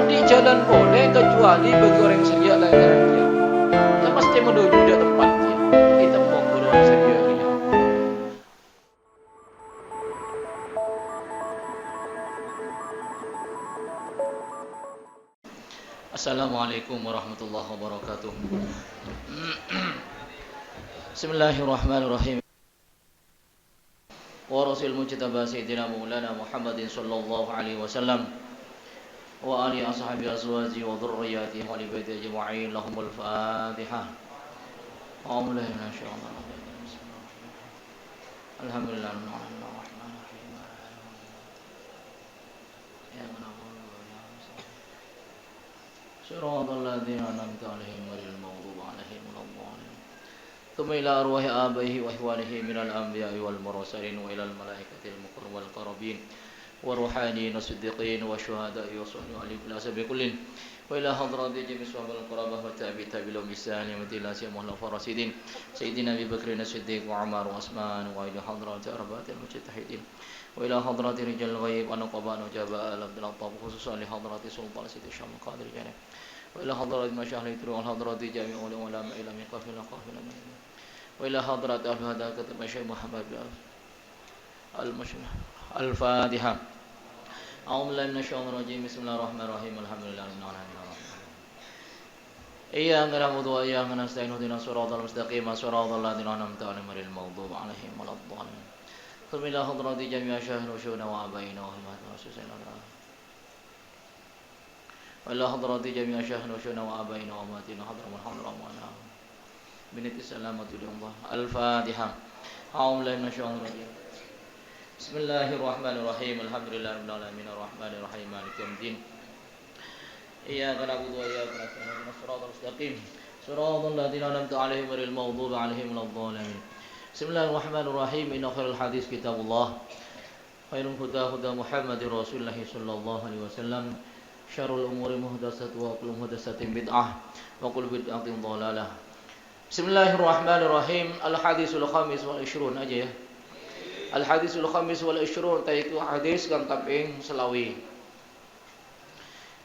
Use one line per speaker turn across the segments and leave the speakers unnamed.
di jalan boleh kecuali bagi orang yang sedia langgaran dia. Kita mesti menuju di tempatnya. Kita mau guru orang sedia dia. Assalamualaikum warahmatullahi wabarakatuh. Bismillahirrahmanirrahim. Wa rasul mujtaba sayyidina maulana Muhammadin sallallahu alaihi wasallam wa ali ashabi azwaji wa dhurriyyatihi wa li baiti ajma'in lahumul fatihah. Alhamdulillah alhamdulillah صراط الذين أنعمت عليهم غير المغضوب عليهم ولا الضالين ثم إلى أرواح آبائه وإخوانه من الأنبياء والمرسلين وإلى الملائكة المكرمين والقربين والروحانيين والصديقين والشهداء والصالحين وعلى الأسباب كلهم وإلى حضرات جميع صحابة القرابة والتابعين لهم بإحسان لا سيما الخلفاء الراشدين سيدنا أبي بكر الصديق وعمر وعثمان وإلى حضرات أربعة المجتهدين وإلى حضرات رجال الغيب ونقباء وجباء عبد الله خصوصا لحضرات سلطان سيد الشام القادر الجنة وإلى حضرات مشايخ الطرق والحضرات جميع العلماء إلى من قافل قافل وإلى حضرات أهل هذا كتب الشيخ محمد الفاتحة أعوذ بالله من الشيطان الرجيم بسم الله الرحمن الرحيم الحمد لله رب العالمين إياك نعبد وإياك نستعين اهدنا الصراط المستقيم صراط الذين أنعمت عليهم غير المغضوب عليهم ولا الضالين ثم إلى حضرات جميع شهر وشهدنا وآبائنا وأمهاتنا وأسسنا وإلى حضرات جميع شهر وشهدنا وآبائنا وأمهاتنا حضر من حضر أموانا بنية السلامة لله الفاتحة أعوذ بالله من الشيطان الرجيم بسم الله الرحمن الرحيم الحمد لله رب العالمين الرحمن الرحيم مالك يوم الدين إياك نعبد وإياك نستعين اهدنا الصراط المستقيم صراط الذين أنعمت عليهم غير المغضوب عليهم ولا الضالين بسم الله الرحمن الرحيم إن خير الحديث كتاب الله خير الهدى هدى محمد رسول الله صلى الله عليه وسلم شر الأمور محدثاتها وكل محدثة بدعة وكل بدعة ضلالة بسم الله الرحمن الرحيم الحديث الخامس والعشرون aja ya. Al-Hadisul Khamis wal Ishrun taitu hadis kang kaping selawi.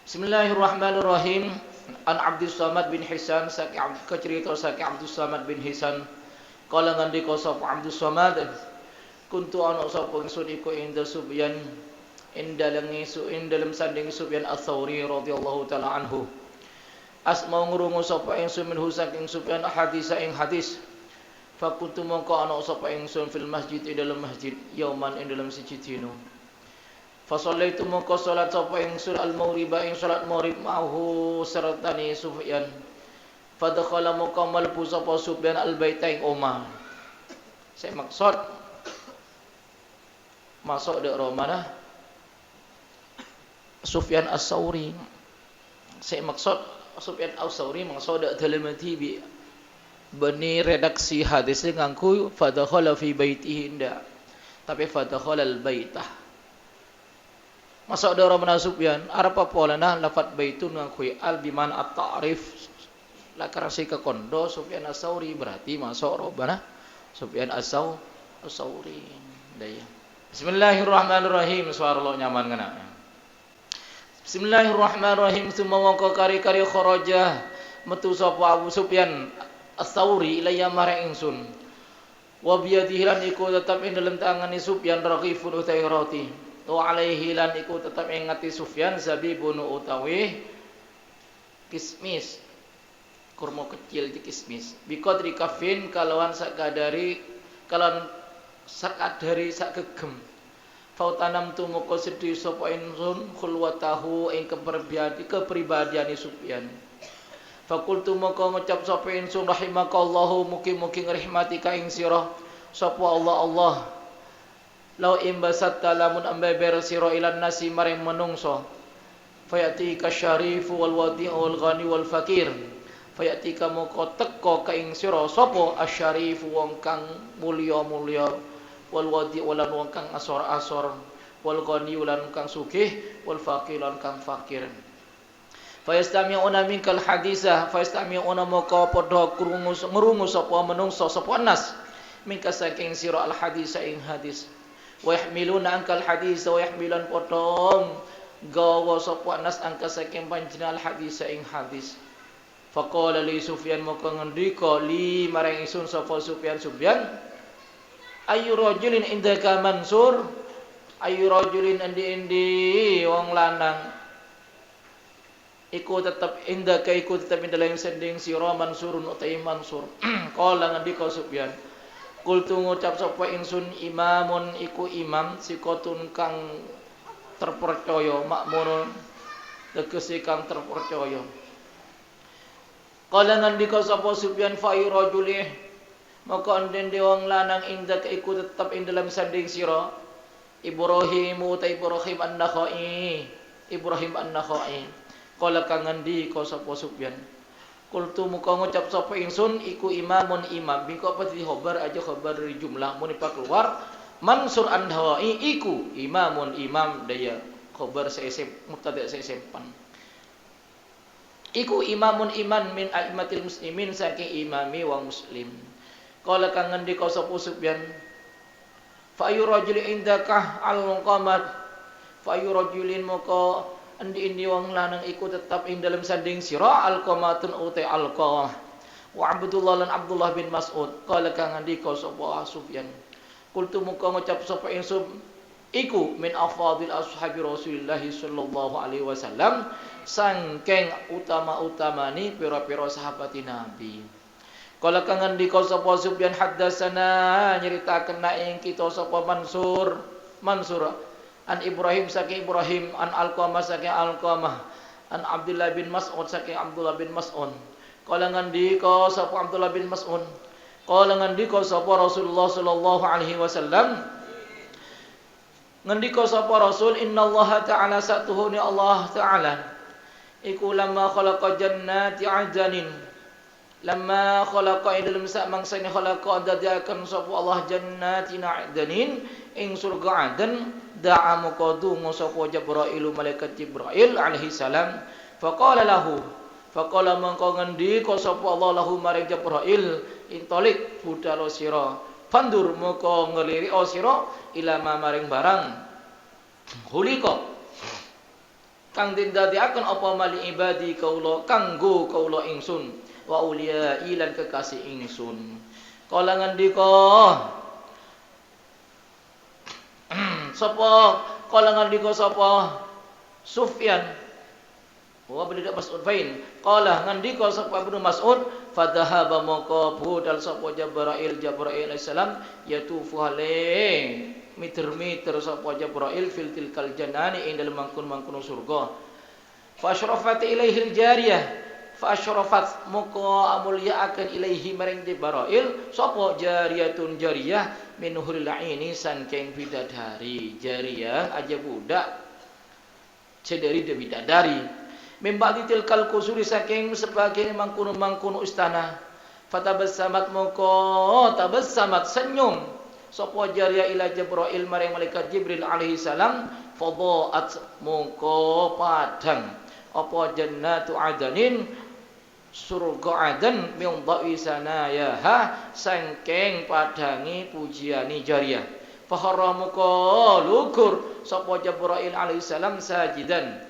Bismillahirrahmanirrahim. An Abdus Samad bin Hisan saking kecerita saking Abdus Samad bin Hisan kala ngandika sapa Abdus Samad kuntu ana sapa ingsun iku inda Sufyan indalem sanding Sufyan Ats-Tsauri radhiyallahu taala anhu. Asma ngrungu sapa ingsun minhu saking Sufyan hadis ing hadis. Fakuntu mongko ana sapa ingsun fil masjid ing dalam masjid yauman ing dalam siji dina. Fa shallaitu mongko salat sapa ingsun al-maghriba ing salat maghrib ma'hu sertani Sufyan. Fa dakhala mongko mlebu sapa Sufyan al-baita ing omah. Saya maksud masuk di mana? Sufyan Ats-Tsauri. Saya maksud Sufyan Ats-Tsauri maksud dalam TV bani redaksi hadisnya ngangku fadakhala fi baitihi inda tapi fadakhala al baitah masuk dara mana Sufyan arapa polana lafat baitun ngangku al biman at ta'rif la karasi ka kondo Sufyan Ats-Tsauri berarti masuk robana Sufyan Ats-Tsauri daya. Bismillahirrahmanirrahim suara lo nyaman kana. Bismillahirrahmanirrahim summa wangka kari-kari kharaja metu sapa Abu Sufyan Ats-Tsauri ilayya mare ingsun wa biyadihi lan iku tetep ing dalem tangane Sufyan raqifun utawi roti wa alaihi lan iku tetep ing ngati Sufyan zabibun utawi kismis kurma kecil di kismis biqadri kafin kalawan sakadari sak gegem fautanam tumoko sedhi sapa ingsun khulwatahu ing kepribadiane Sufyan. Fakultu moko ngucap sapa ingsun rahimakallahu mugi-mugi ngrahmati ka ing sira sapa Allah law imbasatta lamun ambeber sira ilan nasi maring menungso fayati ka syarifu wal wadi'u wal ghani wal fakir fayati ka moko teka ka ing sira sapa asyarifu wong kang mulya-mulya wal wadi'u lan wong kang asor-asor wal ghani lan kang sugih wal fakir lan kang fakir. Fayastami'una minkal hadisah fayastami'una maka padha ngrungu sapa menungso sapa nas mingka saking sira al hadisah ing hadis wa yahmiluna ankal hadis wa yahmilan padha gawa sapa Anas angka saking panjenengan hadis ing hadis. Faqala li Sufyan moko ngendika li marang ingsun sapa Sufyan ayu rajulin indaka Mansur ayu rajulin endi wong lanang iku tetep indaka iku tetep ing dalem sending sira Mansurun utai Mansur. Kala ngendika Sufyan kultu ngucap sapa ingsun imamun iku imam sikotun kang terpercaya makmun tegese kang terpercaya. Kala ngendika sapa Sufyan fa rajulih maka enden wong lanang indaka iku tetep ing dalem sending sira Ibrahim utai Ibrahim an-Nakhai. Kala kang ngendika sapa Sufyan kultu muka ngucap sapa ingsun iku imamun imam biko apa di khobar aja khobar dari jumlah munipa keluar Mansur an-Nakhai iku imamun imam daya khobar seisem mubtada seisempan iku imamun iman min a'immatil muslimin saking imami wong muslim. Kala kang ngendika sapa Sufyan fa ayu rajulin indaka al-qamat fa ayu rajulin maka endi wong lanang iku tetap ing dalem sanding sira al-qamatun utai al-qamah wa Abdullah lan Abdullah bin Mas'ud. Kala kang ngendika sapa Sufyan kultu muka ngucap sapa ingsun iku min afadil ashabi Rasulillah sallallahu alaihi wasallam sangking utama-utamani pira-pira sahabat Nabi. Kala kang ngendika sapa Sufyan haddatsana nyeritaken ing kita sapa Mansur an Ibrahim saking Ibrahim an Alqamah saking Alqamah an Abdullah bin Mas'ud saking Abdullah bin Mas'ud. Kala ngendika sapa Abdullah bin Mas'ud kala ngendika sapa Rasulullah sallallahu alaihi wasallam ngendika sapa Rasul innallaha ta'ala satuhuni Allah ta'ala iku lamma khalaqa jannati adnin lamma khalaqa dalam sak mangsane khalaqa dadiaken sapa Allah jannati adnin ing surga Aden da'a muqaddu sapa Jibril malaikat Jibril alaihi salam faqala mangko ngendika sapa Allah lahu maring Jibril intolik budal sira pandur moko ngeliri sira ila maring barang hulika kang didadiaken apa mali ibadi kaula kanggo kaula ingsun wa uliya ilan kekasih ingsun. Kala ngendika sapa Sufyan wa belidak Mas'ud bain qala ngendika sapa Ibnu Mas'ud fadhahaba maka budal sapa Jibril alaihi salam yatufu hale miter sapa Jibril fil tilkal jannani ing dalem mangkun-mangkun surga fa asyrafat ilaihil jariyah fa asyrafat maka amulya akan ilaihi maring Jibril sapa jariyatun jariyah min huril aini saking bidadari jariyah aja budak cederi de bidadari membagi tilkal kusuri saking sebagian mangkunu istana fatabassamat moko tabassamat senyum sapa jariyah ila Jibril maring malaikat Jibril alaihi salam fadhaat moko padang apa jannatu adanin surga Aden min dha'i sanayaha saking padangi pujiani jariyah fa haramuka lukur sapa Jibril alaihi salam sajidan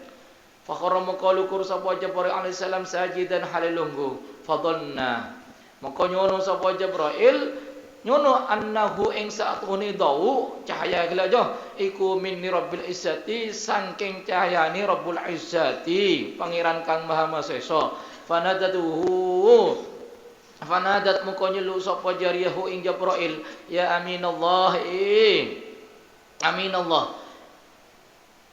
fakharama lukur sapa Jibril alaihi salam sajidan halilunggu fadhanna maka nyono sapa Jibril nyono annahu ing saatune dau cahaya gelajo iku min rabbil izzati saking cahayane rabbul izzati pangeran kang maha masesa fanadat maka nyelu sapa jariyahu ing Jibril ya aminallah aminallah.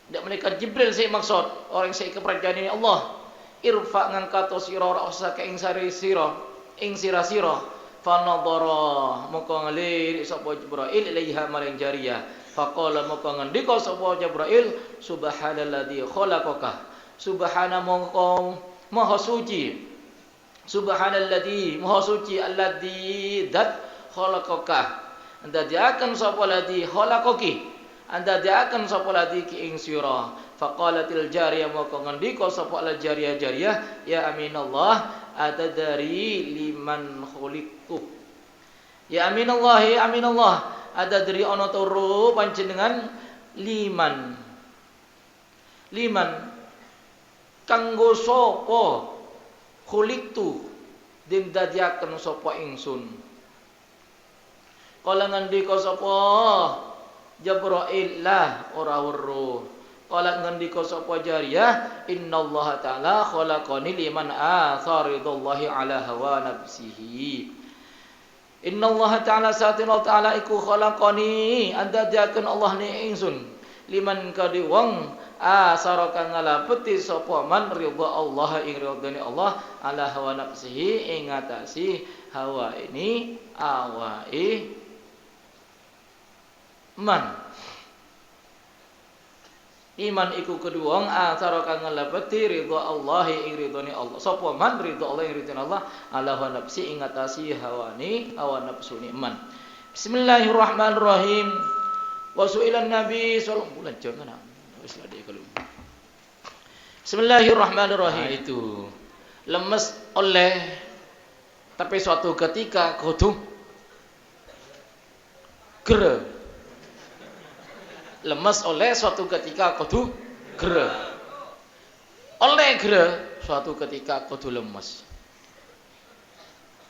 Tidak malaikat Jibril saya maksud orang saya kepercayaan ini Allah irfa ngangkat sira rasa ka ing sira fa nadara maka ngelir sapa Jibril ilaiha maring jariyah faqala maka ngendika sapa Jibril subhanalladzi khalaqaka subhana maka maha suci subhanalladzi maha suci alladzi dat khalaqaka anda diakan sapa ladzi khalaqaki anda diakan sapa ladzi ki ing sira faqalatil jariyah maka ngendika sapa al jariyah ya aminallah atadari liman khuliqtu ya aminallah ada dari ana turu panjenengan liman Liman kanggo sapa khuliqtu den dadiaken sapa ingsun. Kala ngendika sapa Jibril lah ora weruh. Kala ngendika sapa Jariyah, innallaha ta'ala khalaqani liman atharidallahi ala hawa nafsihi. Innallaha ta'ala satina ta'ala iku khalaqani andadiaken Allah ni ingsun liman kadi wong asara kang ngalapeti sapa man ridha Allah ing ridhane Allah ala hawa nafsihi ing ngatasi hawa ini awake man. Iman iku kedua wong asara kang ngalapeti ridha Allah ing ridhane Allah sapa man ridha Allah ing ridhane Allah ala hawa nafsi ing ngatasi hawani hawa nafsune man. Bismillahirrahmanirrahim. Wa su'ilan nabi sallallahu alaihi wasallam. Bismillahirrahmanirrahim. Itu lemes oleh tapi suatu ketika kudu gere. Lemes oleh suatu ketika kudu gere. Oleh gere suatu ketika kudu lemes.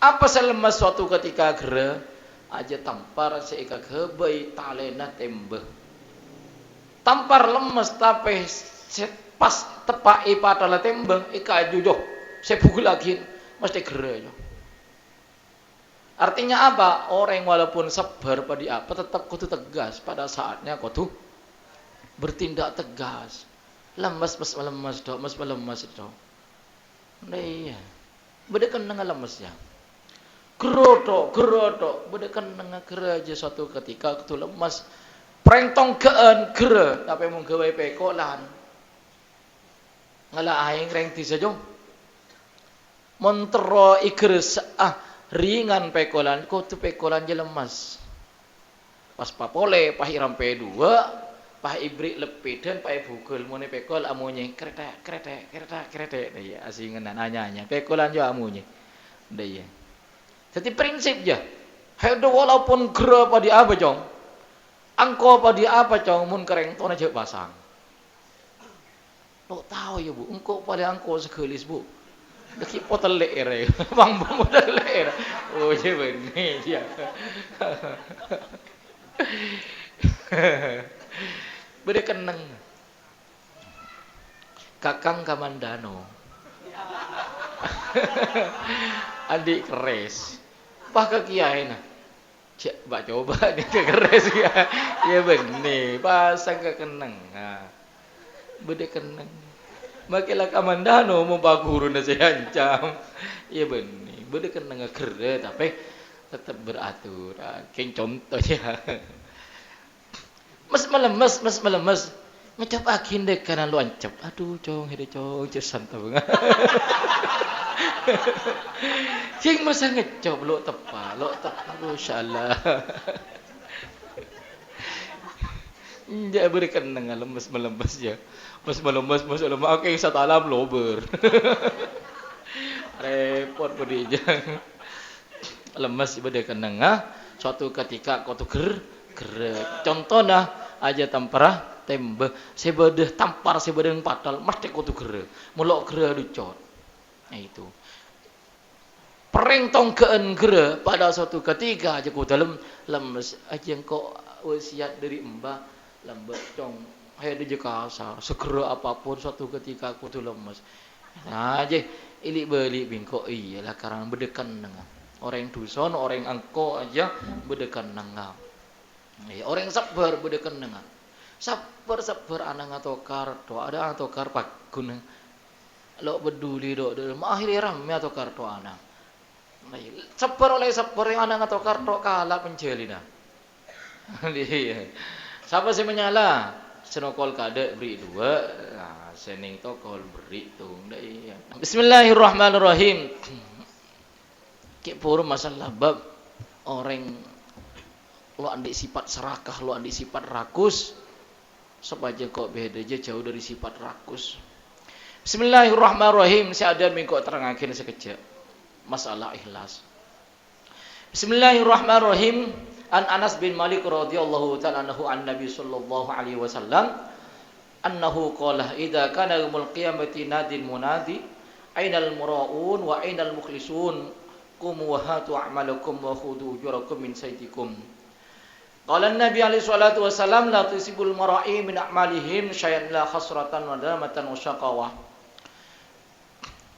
Apa selemes suatu ketika gere? Aja tampar seika kebai talena tembeh. Tampar lemes tapi pas tepai padahal tembeh ika jujoh sepukul lagi mesti gere. Artinya apa? Orang walaupun sabar pada apa tetap kudu tegas pada saatnya kudu bertindak tegas. Lemes dok, lemes dok. Nah iya. Bedekan dengan lemesnya. Gerodok, bedekan dengan gere aja suatu ketika kudu lemes. Prengtong keen gere tapi mung gawe pekolan. Ngala aing reng disajo. Montero igere ringan pekolan kudu pekolan je lemes. Pas papole pah iram P2, pah ibrik lepedan pah bugel mune pekol amunye kretek. Ya asingenan anyanya. Pekolan jo amunye. Ndak ya. Jadi prinsip je. Hedo walaupun gere pada apa jong. Angko pada apa jong mun kereng tona je pasang. Lo tahu ya Bu, engko pada angko segelis Bu. Deki potelek ere. Bang potelek ere. Oh je benih ya. Bede keneng. Kakang Kamandano. Adik keres. Pah ke kiai nah. Cek mbak coba nih ke keres ya. Ya benih, pasang ke keneng. Nah. Bede keneng. Makilah Kamandano mau pak guru nasi ancam. Ya benih, bede keneng kere tapi tetap beratur. Kayak contoh ya. Mas melemes. Ngecap akin dek kanan lu ancap. Aduh cong, hede cong, santai banget. Sing masa ngecap lo tepa, masyaallah. Dia berikan dengan lemes ya. Mas melemes, oke satu alam lober. Repot bodi jang. Lemes berikan dengan suatu ketika kau tu ger. Contohnya aja tampar tembeh, sebedah tampar sebedah padal mesti kau tu ger. Mulok ger dicot. Nah itu. Pereng tongkeen gere pada suatu ketika aja ku dalam lemes aja engkau wasiat dari mbah lambat cong hayade je kasar segera apapun suatu ketika aku tu lemes. Nah aja ilik balik bingko iyalah karena bedekan dengan orang duson orang angko aja bedekan dengan orang sabar bedekan dengan sabar anak atau karto ada atau karpak guna lo peduli do dalam akhir ramai atau karto anak. Sabar oleh sabar yang anak atau karto kalah penjelina. Siapa sih menyala? Senokol kade beri 2, nah, sening tokol beri tung. Bismillahirrahmanirrahim. Kek puru masalah bab orang lo andi sifat serakah, lo andi sifat rakus. Sebaja kok beda aja jauh dari sifat rakus. Bismillahirrahmanirrahim. Saya ada minggu terangakin sekejap. Masalah ikhlas. Bismillahirrahmanirrahim. An Anas bin Malik radhiyallahu ta'ala anhu an Nabi sallallahu alaihi wasallam annahu qala idza kana yaumul qiyamati nadin munadi ainal muraun wa ainal mukhlisun qumu wa hatu a'malakum wa khudhu ujurakum min sayyidikum. Qala an-nabi alaihi salatu wasalam la tusibul mara'i min a'malihim syai'an la khasratan wa damatan wa syaqawah.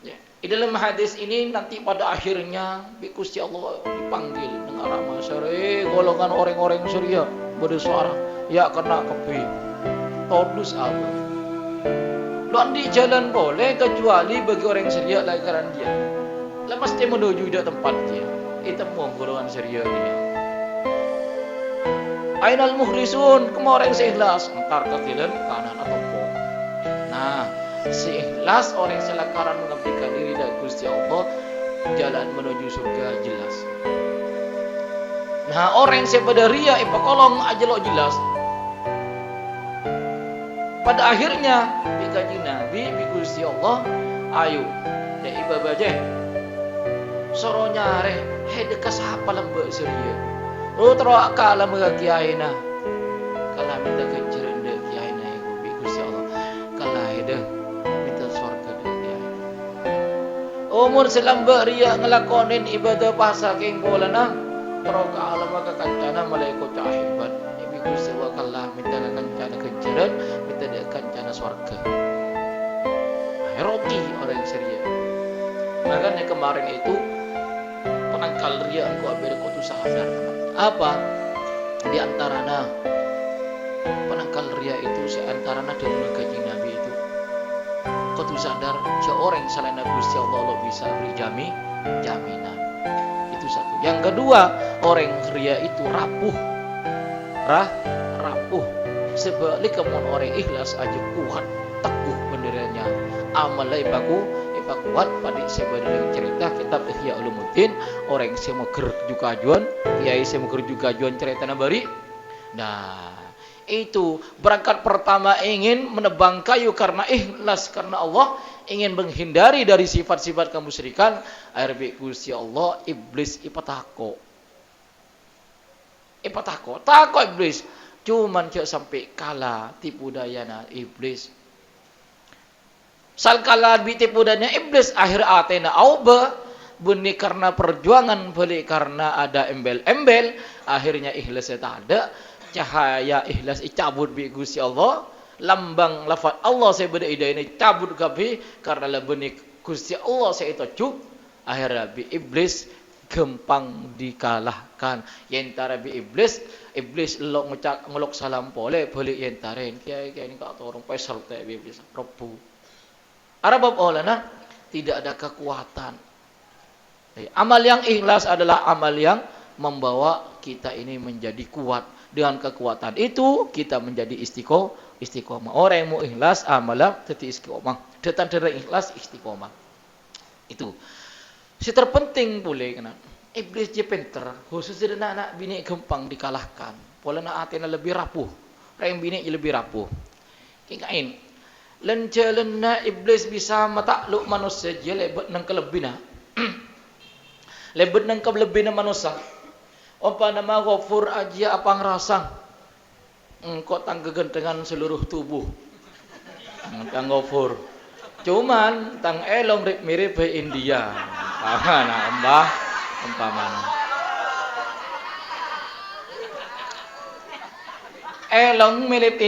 Ya, di dalam hadis ini nanti pada akhirnya bi Gusti Allah dipanggil dengan ramah sare golongan orang-orang surya bersuara ya kena kepi todus apa. Luan di jalan boleh kecuali bagi orang surya lakaran dia. Lepas dia menuju di tempat dia. Itu mau golongan surya dia. Ainal mukhlisun, kemana orang seikhlas entar ke kiri kanan atau pok. Nah, seikhlas orang selakaran mengabdikan diri dari Gusti Allah, jalan menuju surga jelas. Nah, orang sepada ria ipakolong aja lo jelas. Pada akhirnya dikaji Nabi bi Gusti Allah, ayo ya ibadah aja. Soronya re, dekat siapa lembek surya. Oh terus kala kiai na, kala minta kenceren dek kiai na ibu bi Gusti Allah, kala hede minta surga dek kiai. Umur selamba ria ngelakonin ibadah puasa keng bola na, terus kala maka kancana malaikat cahibat. Ibu Gusti Allah kala minta kancana kenceren, minta dek kancana surga. Roti orang seria. Makanya kemarin itu penangkal ria engkau abis kau tu sadar. Apa di antaranya penangkal ria itu seantaranya dari mengkaji Nabi itu kau tuh sadar seorang selain Gusti Allah lo bisa beri jaminan itu satu. Yang kedua orang ria itu rapuh sebalik kemun orang ikhlas aja kuat teguh benderanya amalai baku kuat pada sebenarnya cerita kitab Ihya Ulumuddin orang yang meger juga ajuan kiai yang meger juga ajuan cerita nabari. Nah itu berangkat pertama ingin menebang kayu karena ikhlas karena Allah, ingin menghindari dari sifat-sifat kemusyrikan. Akhirnya Gusti Allah iblis ipatako iblis cuman cak sampai kalah tipu dayana iblis. Salkala tipu dayanya iblis akhir atena auba beni karena perjuangan beli karena ada embel-embel akhirnya ikhlasnya tak ada, cahaya ikhlas dicabut bi Gusti Allah, lambang lafaz Allah saya beda ide ini cabut gabi karena beni Gusti Allah saya itu cuk akhirnya bi iblis gampang dikalahkan. Yentara bi iblis lo ngelok salam pole beli yentarin kiai ini kak orang pesal teh bi iblis rebu Arabab olana tidak ada kekuatan. Amal yang ikhlas adalah amal yang membawa kita ini menjadi kuat. Dengan kekuatan itu kita menjadi istiqomah. Orang yang mau ikhlas amalah teti istiqomah. Datang dari ikhlas istiqomah. Itu. Si terpenting boleh kena. Iblis je pinter, khususnya anak bini gampang dikalahkan. Pola nak atina lebih rapuh. Orang bini lebih rapuh. Kikain lencelena iblis bisa matakluk manusia je lebet nang kelebina lebet nang kelebina manusia apa nama ghafur aja apa ngerasa engkau tangga gentengan seluruh tubuh tang ghafur cuman tang elong mirip be India nah mbah umpamana elong mirip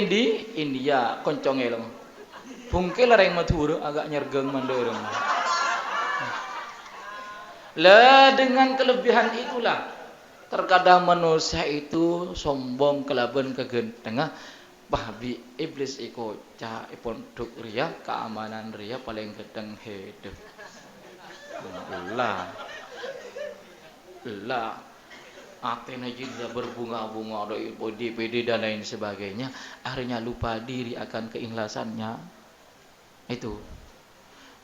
India koncong elong bungke larang matur agak nyergeng mandereng. Lah dengan kelebihan itulah terkadang manusia itu sombong kelaban kegentengah bahbi iblis iko ca pondok ria keamanan ria paling gedeng hidup. Lah Atena juga berbunga-bunga ada DPD dan lain sebagainya akhirnya lupa diri akan keikhlasannya. Itu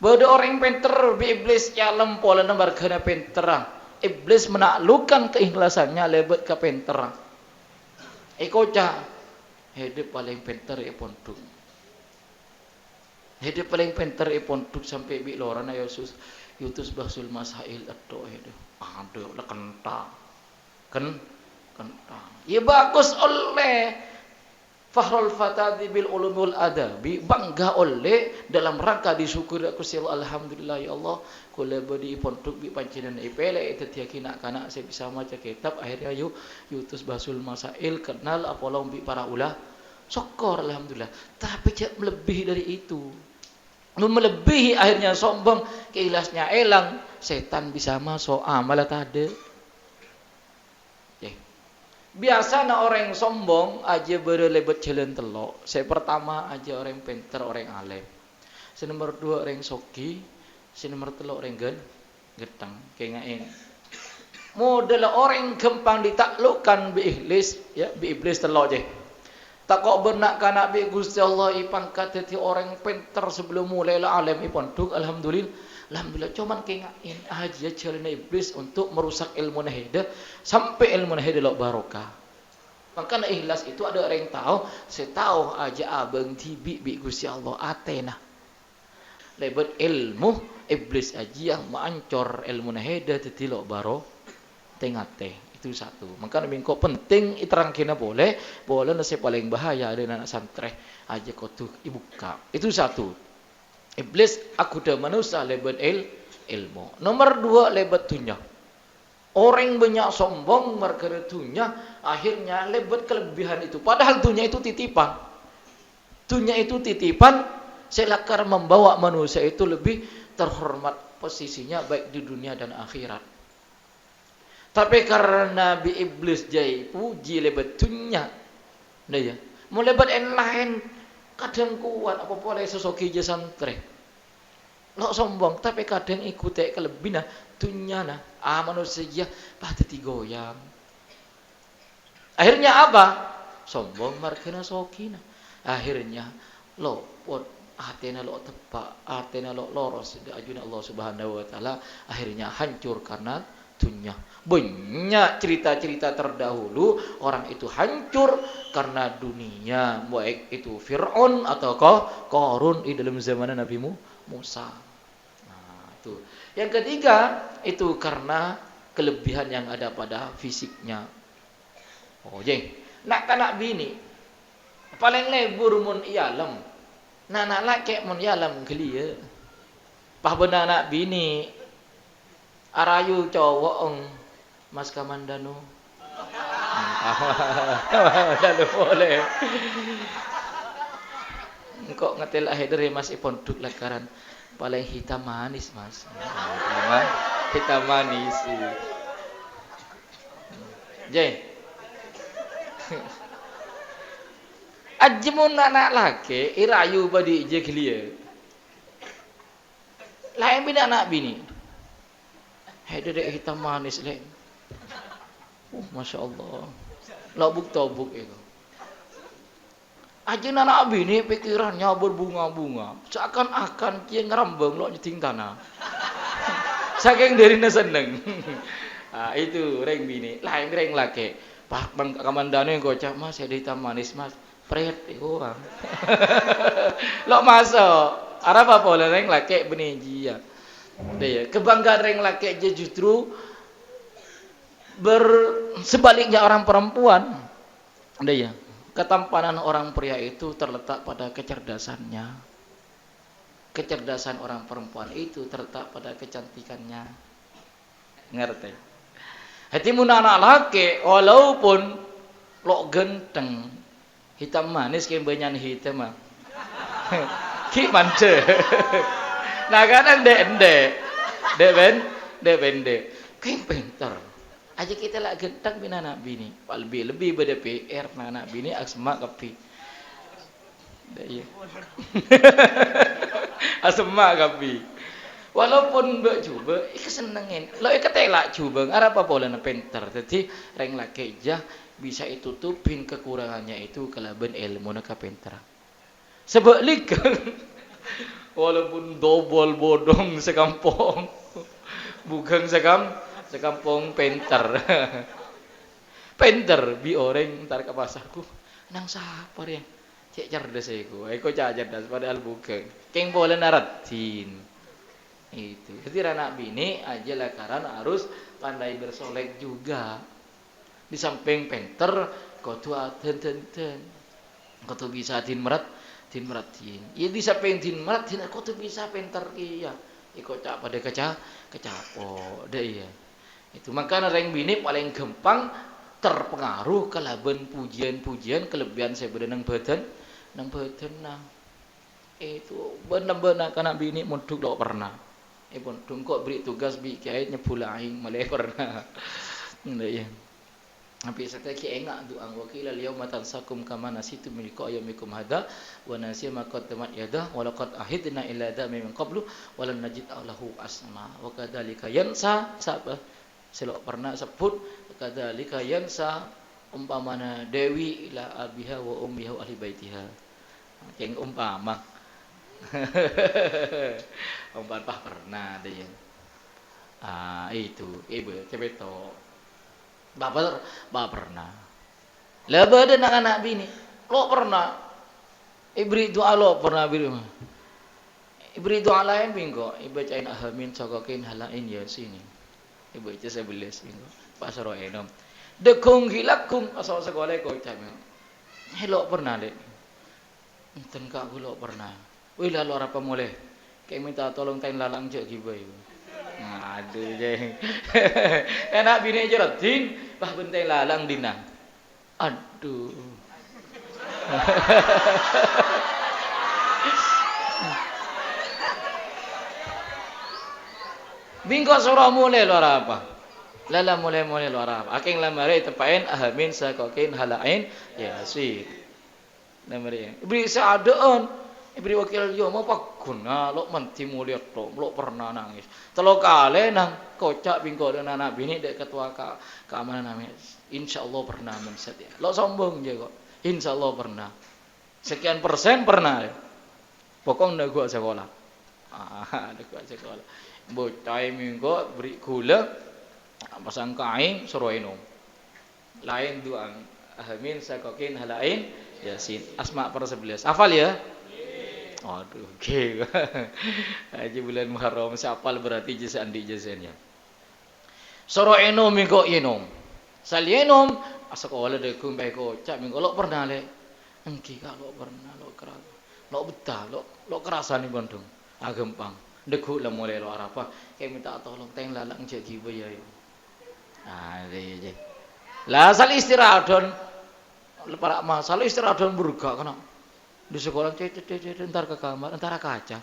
bodoh orang pinter bi iblis ya lempol nambar kena pinter iblis menaklukkan keikhlasannya lebet ke pinter ikoca hidup paling pinter pondok hidup paling pinter pondok sampai bi loran Yesus yutus basul masail atau hidup aduh lah kentang ya bagus oleh Fahrul fatati bil ulumul adabi, bangga oleh dalam rangka disyukuri Gusti Allah. Alhamdulillah ya Allah, kula badi pondok bi panjenengan ipele tetiaki nak kana saya bisa maca kitab akhirnya yutus basul masail kenal apolong bi para ulah syukur alhamdulillah. Tapi cak melebihi dari itu. Melebihi akhirnya sombong, keilasnya elang, setan bisa masuk malah tade. Biasa orang yang sombong aja berlebet jalan telok. Saya pertama aja orang pinter, orang alim. Si nomor 2 orang soki, si nomor 3 orang getang, kayak ngain. Model orang gampang ditaklukkan bi iblis, ya bi iblis telok je. Tak kok bernak kana bi Gusti Allah ipangkat dadi orang pinter sebelum mulai lah alim iponduk alhamdulillah. Alhamdulillah cuman kengain aja jalan iblis untuk merusak ilmu nahidah sampai ilmu nahidah lo barokah. Maka ikhlas itu ada orang yang tahu, saya tahu aja abang tibi bi Gusti Allah atena. Lebet ilmu iblis aja yang mancor ilmu nahidah dadi lo baro tengate. Itu satu. Maka mingko penting iterangkina boleh nasi paling bahaya ada anak santri aja kotu ibuka. Itu satu. Iblis aku dah manusia lebat ilmu. Nomor 2 lebat dunia. Orang banyak sombong merkara dunia, akhirnya lebat kelebihan itu. Padahal dunia itu titipan. Dunia itu titipan, selakar membawa manusia itu lebih terhormat posisinya baik di dunia dan akhirat. Tapi karena bi iblis jai puji lebat dunia, nah ya, mau lebat yang lain. Kadang kuat apa boleh sesoki je santri. Lo sombong tapi kadang ikut kelebihan dunia nah. Manusia pasti goyang. Akhirnya apa? Sombong markena sokina. Akhirnya lo pot atena lo tepak, atena lo loros di ajuna Allah Subhanahu wa taala, akhirnya hancur karena dunia. Banyak cerita-cerita terdahulu orang itu hancur karena dunia, baik itu Fir'aun atau Qarun di dalam zaman Nabi Musa. Nah, itu. Yang ketiga itu karena kelebihan yang ada pada fisiknya. Oh, jeng. Nak kanak bini paling lebur mun ialem. Nak laki mun ialem gelia. Pah benar anak bini arayu cowok Mas Kamandano. Lalu boleh. Kok ngetel akhir Mas iponduk lakaran paling hitam manis Mas. Hitam manis. Jeng. Ajemun anak laki irayu badi je gelia. Lain bini anak bini. Dek hitam manis lek. Masya Allah. Lobuk tobuk itu. Aja anak bini pikirannya berbunga-bunga. Seakan-akan dia ngerambang lo nyeting tanah. Saking darinya seneng. Nah, itu reng bini. Lain reng laki. Pak Bang Kamandano yang kocak Mas ada hitam manis Mas. Pret itu. Lo masuk. Arab apa boleh reng laki benejia. Dia kebanggaan reng laki aja justru sebaliknya orang perempuan. Dia ketampanan orang pria itu terletak pada kecerdasannya. Kecerdasan orang perempuan itu terletak pada kecantikannya. Ngerti? Hati mun anak laki walaupun lo genteng hitam manis kayak banyak hitam mah. Ki mance. Nah kadang dek kayak pinter. Aja kita lah genteng bina anak bini. Lebih beda PR anak bini asma kapi. Iya. Asma kapi. Walaupun mbak coba, kesenengin. Lo ketelak coba, apa boleh na pinter. Jadi reng laki aja bisa ditutupin kekurangannya itu kelaban ilmu na kapinter. Sebalik. Walaupun dobol bodong sekampung. Bukan sekampung pinter. Pinter bi orang ntar ke pasarku. Nang sapar ya. Cek cerdas aku. Aku cerdas padahal bukan. Keng boleh naratin. Itu. Jadi anak bini aja lah karena harus pandai bersolek juga. Di samping pinter kau tuh ten. Kau tu bisa tin meratin. Ya di sapen tin meratin kau tu bisa penter iya. Ikut cak pada kecapo dah iya. Itu makanya orang bini paling gampang terpengaruh kelaban pujian-pujian kelebihan saya nang badan nah. Itu benar-benar kana bini munduk dok pernah. Pun kok beri tugas bi kiai nyebul aing malah pernah. Ndak ya. Tapi sekali enggak doa wakil al-yauma tansakum kama nasitum min qayyamikum hada wa nasiya ma qaddamat yadah wa laqad ahidna ila dami min qablu wa lan najid lahu asma wa kadzalika yansa sapa selok pernah sebut kadzalika yansa umpamana dewi ila abiha wa ummiha wa ahli baitiha yang umpama umpama pernah ada yang itu ibu cebeto bapak pernah laba ada anak bini lo pernah ibri doa lo pernah ibri doa lain bingko ibu cain ahamin cokokin halain ya sini ibu itu saya beli bingko pasaro enom dekung hilakum asal sekolah kau cami hello pernah dek enten kak lo pernah wih lalu apa mulai kayak minta tolong tain lalang cek gibai aduh jeng enak bini aja ratin bah benteng lalang dinang aduh bingko surah mulai luar apa lala mulai luar apa aking lamare tepain ahamin sakokin halain ya sih namanya beri seadaan ibri wakil yo mau paguna lo menti mulia to lo pernah nangis telo kali nang kocak bingko dengan anak bini dek ketua keamanan namanya insyaallah pernah mensetia lo sombong je kok insyaallah pernah sekian persen pernah pokok ndak gua sekolah ndak gua sekolah bocai mingko beri gula pasang kain suruh minum lain doang amin sakokin halain yasin asma per 11 hafal ya. Aduh, oke. Haji bulan Muharram siapal berarti jasa andi jasanya. Soro enom mingko enom. Sal enom asakola de kumbai ko cak mingko lo pernah le. Engki kalau pernah lo keras. Lo betah lo kerasan di Bandung. Gampang. Deku lah mulai lo apa. Kayak minta tolong teng lalang cek giba ya. Je. Lah sal istirahat don. Para masalah istirahat don burga kana. Di sekolah entar ke kamar antara kaca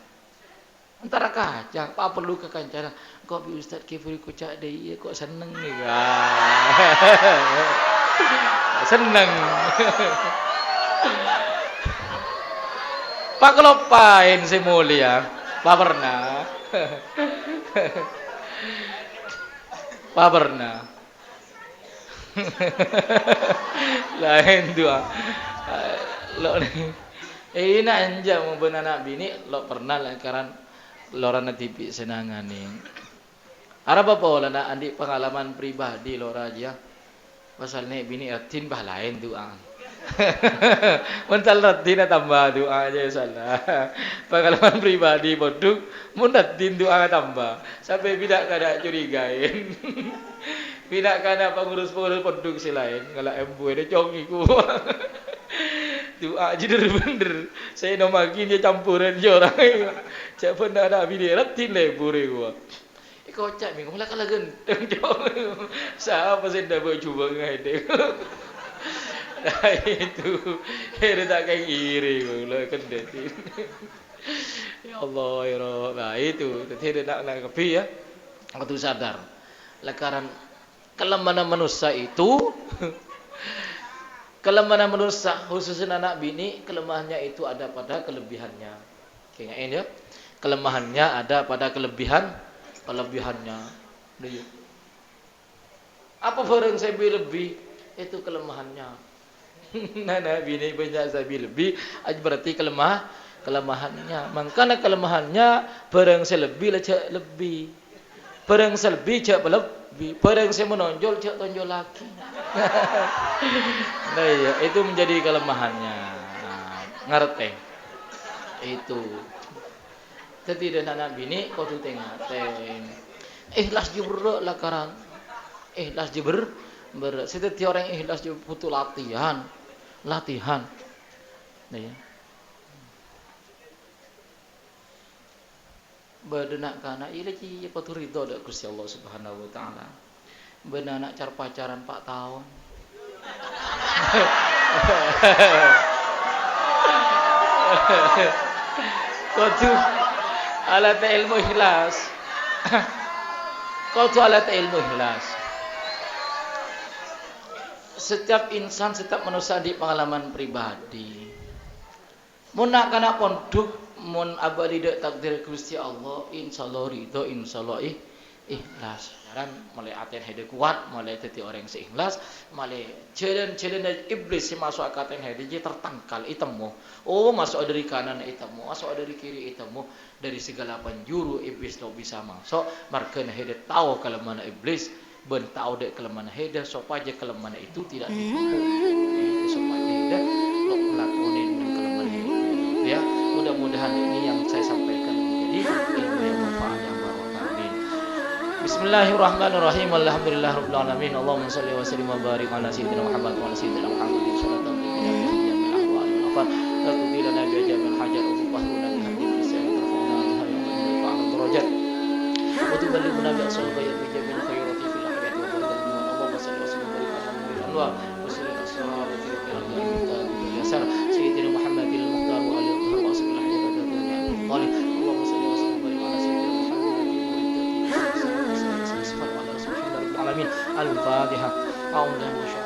apa perlu ke kancana kok bi ustaz kifuri kucak deh kok seneng nih seneng pak kelopain si mulia pak pernah lain dua lo nih ina anja mau anak bini lo pernah lah karan lorana tipi senangan nih. Arab apa lana andi pengalaman pribadi lo raja. Pasal nih bini ratin bah lain doa. Mental ratin tambah doa aja salah. Pengalaman pribadi bodoh mun ratin doa tambah. Sampai bidak kada curigain. Bidak kada pengurus-pengurus penduk si lain ngala embu ada congiku. Doa aja bener. Saya nomagi dia campuran je orang. Cak pernah ada video ratin lebur gua. Kocak minggu lah kalau genteng jauh. Siapa sih dah bercuba ngai deh. Nah itu, dia tak kayak iri gua kendetin. Ya Allah ya Roh. Nah itu, dia nak kepi ya. Aku tu sadar. Lekaran kelemahan manusia itu. Kelemahan manusia khususnya anak bini kelemahannya itu ada pada kelebihannya. Ingat ya. Kelemahannya ada pada kelebihannya. Apa barang saya lebih itu kelemahannya. Anak bini banyak saya lebih berarti kelemahannya. Makanya kelemahannya barang saya lebih. Barang saya lebih cak lebih. Barang saya menonjol cak tonjol lagi. Nah iya, itu menjadi kelemahannya. Ngerti? Itu. Tidak anak bini kau tu tengok. Ikhlas jubur lakaran. Ikhlas jubur. Setiap orang ikhlas jubur butuh latihan. Nah ya. Bedenak kana ieu lagi patu ridho dak Gusti Allah Subhanahu wa taala. Beuna anak car pacaran 4 tahun. Kudu alat ilmu ikhlas. Kudu alat ilmu ikhlas. Setiap insan, setiap manusia di pengalaman pribadi. Mun nak kana pondok, mun abadi dek takdir Gusti Allah, insyaallah ridho, insyaallah ikhlas. Jaran mulai aten hede kuat, mulai teti orang seikhlas, mulai jalan iblis si masuk akaten hede je tertangkal itemu. Oh, masuk dari kanan itemu, masuk dari kiri itemu, dari segala penjuru iblis lo bisa masuk. Markeun hede tahu kelemahan iblis, ben tahu dek kelemahan hede, supaya kelemahan itu tidak ditipu. Supaya hede lo ngelakuin kelemahan hede. Ya, mudah-mudahan ini yang saya sampaikan menjadi ilmu yang manfaat yang barokah. Amin. Bismillahirrahmanirrahim. Alhamdulillahirabbil alamin. Allahumma shalli wa sallim wa barik ala sayyidina Muhammad wa ala sayyidina Muhammadin sallallahu alaihi wa sallam. Ahwal wa taqbil lana bi jamil hajat wa tubahruna bi hadhihi risalah tarfa'una biha yawma ta'ala darajat. Wa tuballighuna bi ashabihi bi jamil khairati fil hayati wa barakatuh. Allahumma shalli wa sallim wa barik ala nabiyyina anwar wa sallallahu alaihi wa sallam. Yasar sayyidina Muhammadil mukhtar wa alihi wa sahbihi Allahumma salli wa sallim wa barik ala sayyidina Muhammadin alamin. Al-Fatihah. A'udzu billahi